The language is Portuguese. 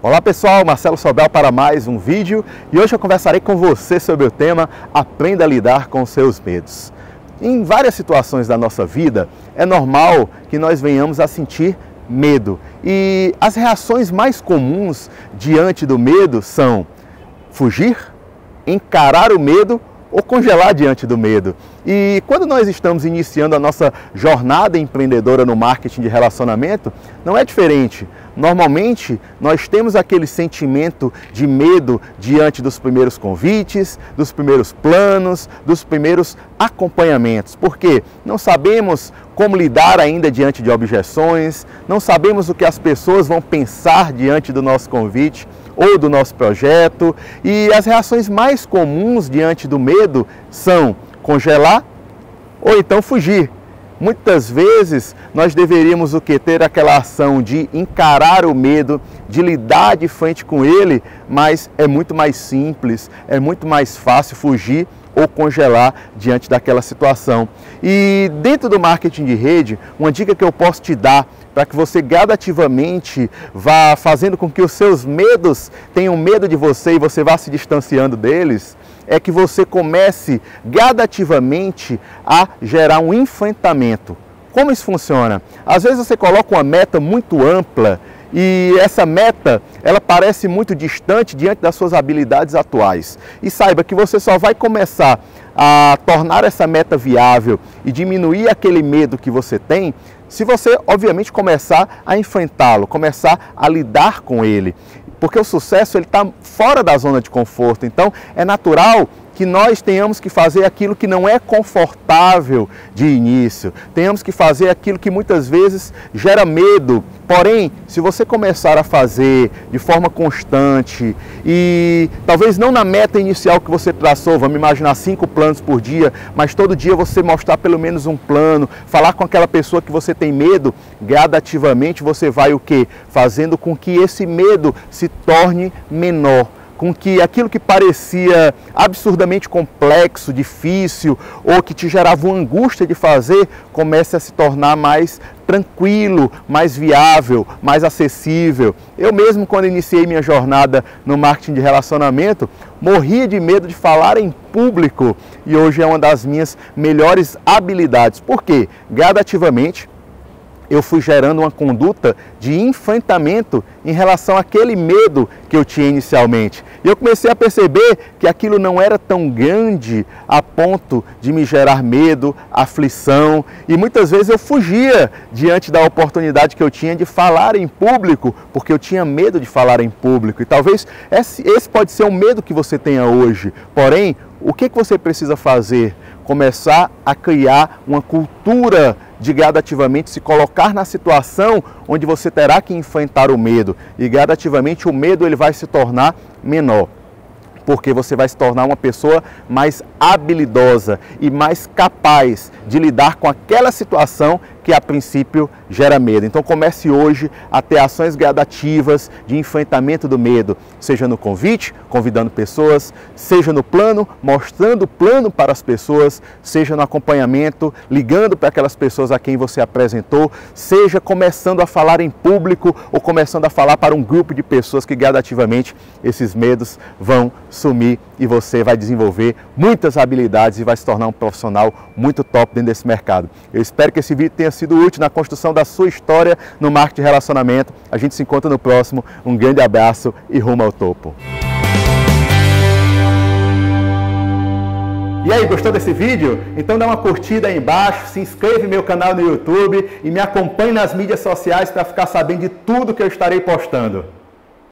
Olá pessoal, Marcelo Sobel para mais um vídeo e hoje eu conversarei com você sobre o tema Aprenda a lidar com os seus medos. Em várias situações da nossa vida é normal que nós venhamos a sentir medo e as reações mais comuns diante do medo são fugir, encarar o medo ou congelar diante do medo. E quando nós estamos iniciando a nossa jornada empreendedora no marketing de relacionamento, não é diferente. Normalmente, nós temos aquele sentimento de medo diante dos primeiros convites, dos primeiros planos, dos primeiros acompanhamentos. Porque não sabemos como lidar ainda diante de objeções, não sabemos o que as pessoas vão pensar diante do nosso convite ou do nosso projeto, e as reações mais comuns diante do medo são congelar ou então fugir. Muitas vezes nós deveríamos ter aquela ação de encarar o medo, de lidar de frente com ele, mas é muito mais simples, é muito mais fácil fugir ou congelar diante daquela situação. E dentro do marketing de rede, uma dica que eu posso te dar para que você gradativamente vá fazendo com que os seus medos tenham medo de você e você vá se distanciando deles, é que você comece gradativamente a gerar um enfrentamento. Como isso funciona? Às vezes você coloca uma meta muito ampla e essa meta, ela parece muito distante diante das suas habilidades atuais. E saiba que você só vai começar a tornar essa meta viável e diminuir aquele medo que você tem se você, obviamente, começar a enfrentá-lo, começar a lidar com ele. Porque o sucesso está fora da zona de conforto. Então, é natural que nós tenhamos que fazer aquilo que não é confortável de início. Tenhamos que fazer aquilo que muitas vezes gera medo. Porém, se você começar a fazer de forma constante e talvez não na meta inicial que você traçou, vamos imaginar 5 planos por dia, mas todo dia você mostrar pelo menos um plano, falar com aquela pessoa que você tem medo, gradativamente você vai o quê? Fazendo com que esse medo se torne menor. Com que aquilo que parecia absurdamente complexo, difícil ou que te gerava uma angústia de fazer, comece a se tornar mais tranquilo, mais viável, mais acessível. Eu mesmo, quando iniciei minha jornada no marketing de relacionamento, morria de medo de falar em público e hoje é uma das minhas melhores habilidades. Por quê? Gradativamente, eu fui gerando uma conduta de enfrentamento em relação àquele medo que eu tinha inicialmente. E eu comecei a perceber que aquilo não era tão grande a ponto de me gerar medo, aflição. E muitas vezes eu fugia diante da oportunidade que eu tinha de falar em público, porque eu tinha medo de falar em público. E talvez esse pode ser um medo que você tenha hoje. Porém, o que você precisa fazer? Começar a criar uma cultura de gradativamente se colocar na situação onde você terá que enfrentar o medo. E gradativamente o medo ele vai se tornar menor. Porque você vai se tornar uma pessoa mais habilidosa e mais capaz de lidar com aquela situação que a princípio gera medo. Então comece hoje a ter ações gradativas de enfrentamento do medo, seja no convite, convidando pessoas, seja no plano, mostrando o plano para as pessoas, seja no acompanhamento, ligando para aquelas pessoas a quem você apresentou, seja começando a falar em público ou começando a falar para um grupo de pessoas que gradativamente esses medos vão sumir e você vai desenvolver muitas habilidades e vai se tornar um profissional muito top dentro desse mercado. Eu espero que esse vídeo tenha sido útil na construção da sua história no marketing de relacionamento. A gente se encontra no próximo. Um grande abraço e rumo ao topo. E aí, gostou desse vídeo? Então dá uma curtida aí embaixo, se inscreve no meu canal no YouTube e me acompanhe nas mídias sociais para ficar sabendo de tudo que eu estarei postando.